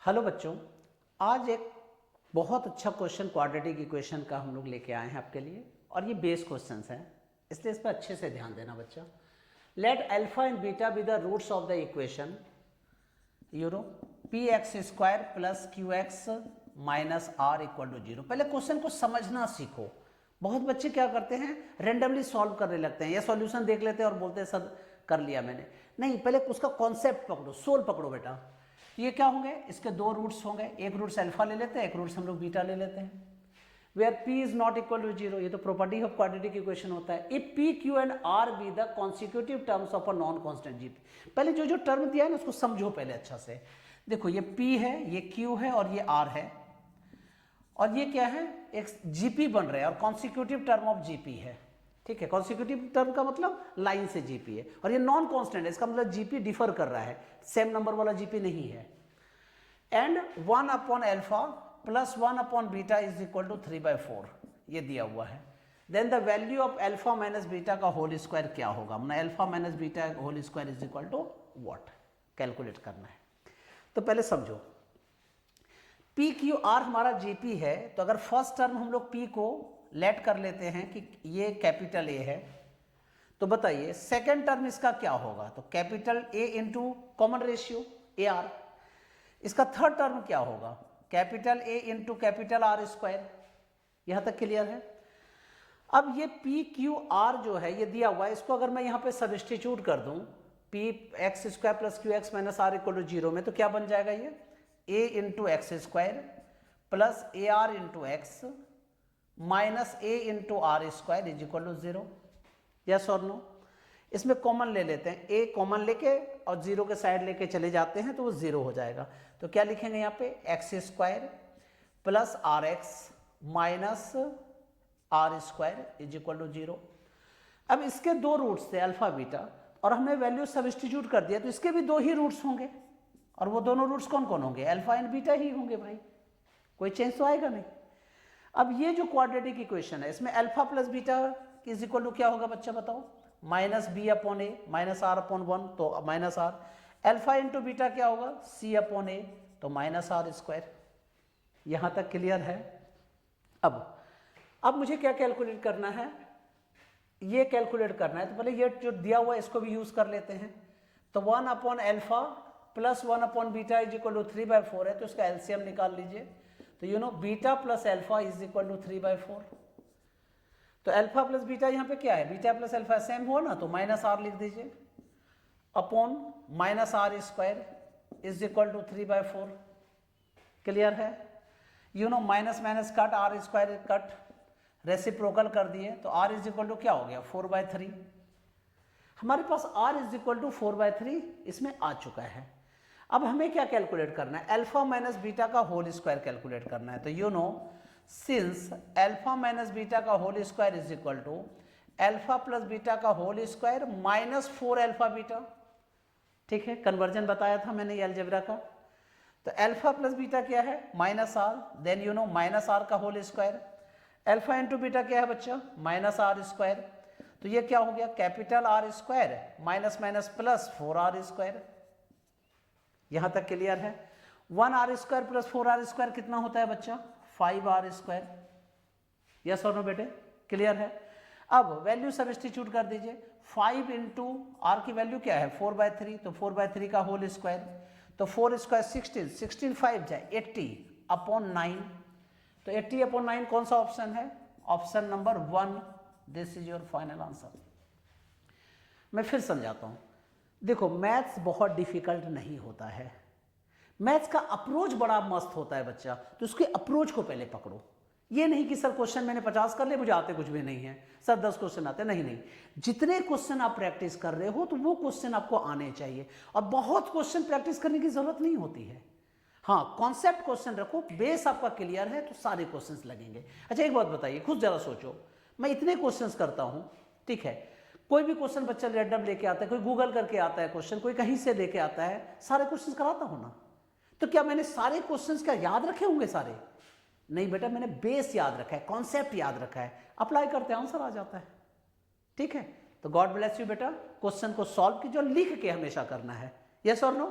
Hello बच्चों, आज एक बहुत अच्छा क्वेश्चन क्वाड्रेटिक इक्वेशन का हम लोग लेके आए हैं आपके लिए और ये बेस क्वेश्चंस हैं, इसलिए इस पर अच्छे से ध्यान देना बच्चा। Let alpha and beta be the roots of the equation p x square plus q x minus r equal to zero. पहले क्वेश्चन को समझना सीखो। बहुत बच्चे क्या करते हैं, रेंडमली सॉल्व करने लगते हैं या सॉल्यूशन देख लेते हैं और बोलते हैं सर कर लिया मैंने। नहीं, पहले उसका कॉन्सेप्ट पकड़ो, सोल पकड़ो बेटा। ये क्या होंगे, इसके दो रूट्स होंगे, एक रूट्स अल्फा ले लेते हैं, एक रूट्स हम लोग बीटा ले लेते हैं। Where p is not equal to zero, ये तो प्रॉपर्टी ऑफ क्वाड्रेटिक इक्वेशन होता है। If p q and r be the consecutive terms of a non constant G. पहले जो जो टर्म दिया है ना उसको समझो पहले अच्छा से। देखो ये पी है, ये क्यू है और ये आर है, और ये क्या है, एक जीपी बन रहा है और कॉन्सिक्यूटिव टर्म ऑफ जीपी है। ठीक है, कॉन्सिक्यूटिव टर्म का मतलब लाइन से जीपी है और ये नॉन कांस्टेंट है, इसका मतलब जीपी डिफर कर रहा है, सेम नंबर वाला जीपी नहीं है। And 1 upon alpha plus 1 upon beta is equal to 3/4 ये दिया हुआ है। Then the value of alpha minus beta का होल स्क्वायर क्या होगा, हमने alpha minus beta whole square is equal to what calculate करना है। तो पहले समझो, पी क्यू आर हमारा जीपी है, तो अगर फर्स्ट टर्म हम लोग पी को लेट कर लेते हैं कि ये कैपिटल ए है, तो बताइए सेकेंड टर्म इसका क्या होगा, तो capital A into common ratio A R. इसका थर्ड टर्म क्या होगा, capital A into capital R square. यहां तक क्लियर है। अब ये पी क्यू आर जो है ये दिया हुआ है, इसको अगर मैं यहां पे सब्स्टिट्यूट कर दूं p x square plus q x minus r equal to zero में, तो क्या बन जाएगा, ये a into x square plus a r into x minus a into r square is equal to zero. Yes और no. इसमें common ले लेते हैं, ए कॉमन लेके और जीरो के साइड लेके चले जाते हैं तो वो जीरो हो जाएगा। तो क्या लिखेंगे यहाँ पे, x square plus r x minus r square is equal to zero. अब इसके दो रूट्स थे अल्फा बीटा और हमने वैल्यू सब्स्टिट्यूट कर दिया, तो इसके भी दो ही रूट्स होंगे और वो दोनों रूट्स कौन कौन होंगे, अल्फा एंड बीटा ही होंगे भाई, कोई चेंज तो आएगा नहीं। अब ये जो क्वाड्रेटिक इक्वेशन है इसमें alpha plus beta is equal to क्या होगा बच्चा बताओ, minus B upon A minus are upon 1 तो minus are. Alpha into beta क्या होगा, सी अपॉन ए तो माइनस आर स्क्वायर। यहां तक क्लियर है। अब मुझे क्या कैलकुलेट करना है, ये कैलकुलेट करना है, तो पहले ये जो दिया हुआ है इसको भी यूज कर लेते हैं। तो 1 upon alpha plus 1 upon beta is equal to 3/4 है, तो इसका एलसीएम निकाल लीजिए। तो beta plus alpha is equal to 3/4। तो अल्फा प्लस बीटा यहाँ पे क्या है, बीटा प्लस अल्फा सेम हो ना, तो माइनस आर लिख दीजिए upon minus r square is equal to 3/4। Clear है। Minus minus cut, r square cut, reciprocal कर दिए, तो आर इज इक्वल टू क्या हो गया 4/3। हमारे पास आर इज इक्वल टू 4/3 इसमें आ चुका है। अब हमें क्या कैलकुलेट करना है, अल्फा माइनस बीटा का होल स्क्वायर कैलकुलेट करना है। तो सिंस अल्फा माइनस बीटा का whole square is equal to alpha plus beta का whole square minus 4 alpha beta. ठीक है, कन्वर्जन बताया था मैंने ये अलजेब्रा का। तो अल्फा प्लस बीटा क्या है, minus r, then minus r का whole square. Alpha into beta क्या है बच्चा, माइनस आर स्क्वायर। तो ये क्या हो गया, capital R square minus minus plus 4r square. यहां तक क्लियर है। 1r square plus 4r square कितना होता है बच्चा, 5r स्क्वायर। यस और नो बेटे, क्लियर है। अब वैल्यू सब्स्टिट्यूट कर दीजिए, 5 इंटू आर की वैल्यू क्या है 4/3, तो 4/3 का होल स्क्वायर, तो 4 स्क्वायर 16, 16 5 जाए 80 अपॉन 9। तो 80 अपॉन 9 कौन सा ऑप्शन है, option number 1। This is your final answer. मैं फिर समझाता हूं। देखो मैथ्स बहुत डिफिकल्ट नहीं होता है, मैथ्स का अप्रोच बड़ा मस्त होता है बच्चा, तो उसके अप्रोच को पहले पकड़ो। ये नहीं कि सर क्वेश्चन मैंने 50 कर लिए, मुझे आते कुछ भी नहीं है, सर 10 क्वेश्चन आते, नहीं। जितने क्वेश्चन आप प्रैक्टिस कर रहे हो तो वो क्वेश्चन आपको आने चाहिए, और बहुत क्वेश्चन प्रैक्टिस करने की जरूरत नहीं होती है। हाँ, कॉन्सेप्ट क्वेश्चन रखो, बेस आपका क्लियर है तो सारे क्वेश्चन लगेंगे। अच्छा एक बात बताइए, खुद जरा सोचो, मैं इतने क्वेश्चन करता हूं, ठीक है, कोई भी क्वेश्चन बच्चा रैंडम लेके आता है, कोई गूगल करके आता है क्वेश्चन, कोई कहीं से लेके आता है, सारे क्वेश्चन कराता हूं ना, तो क्या मैंने सारे क्वेश्चंस क्या याद रखे होंगे सारे? नहीं बेटा, मैंने बेस याद रखा है, कॉन्सेप्ट याद रखा है, अप्लाई करते हैं आंसर आ जाता है। ठीक है, तो गॉड ब्लेस यू बेटा। क्वेश्चन को सॉल्व कीजिए और लिख के हमेशा करना है। यस और नो।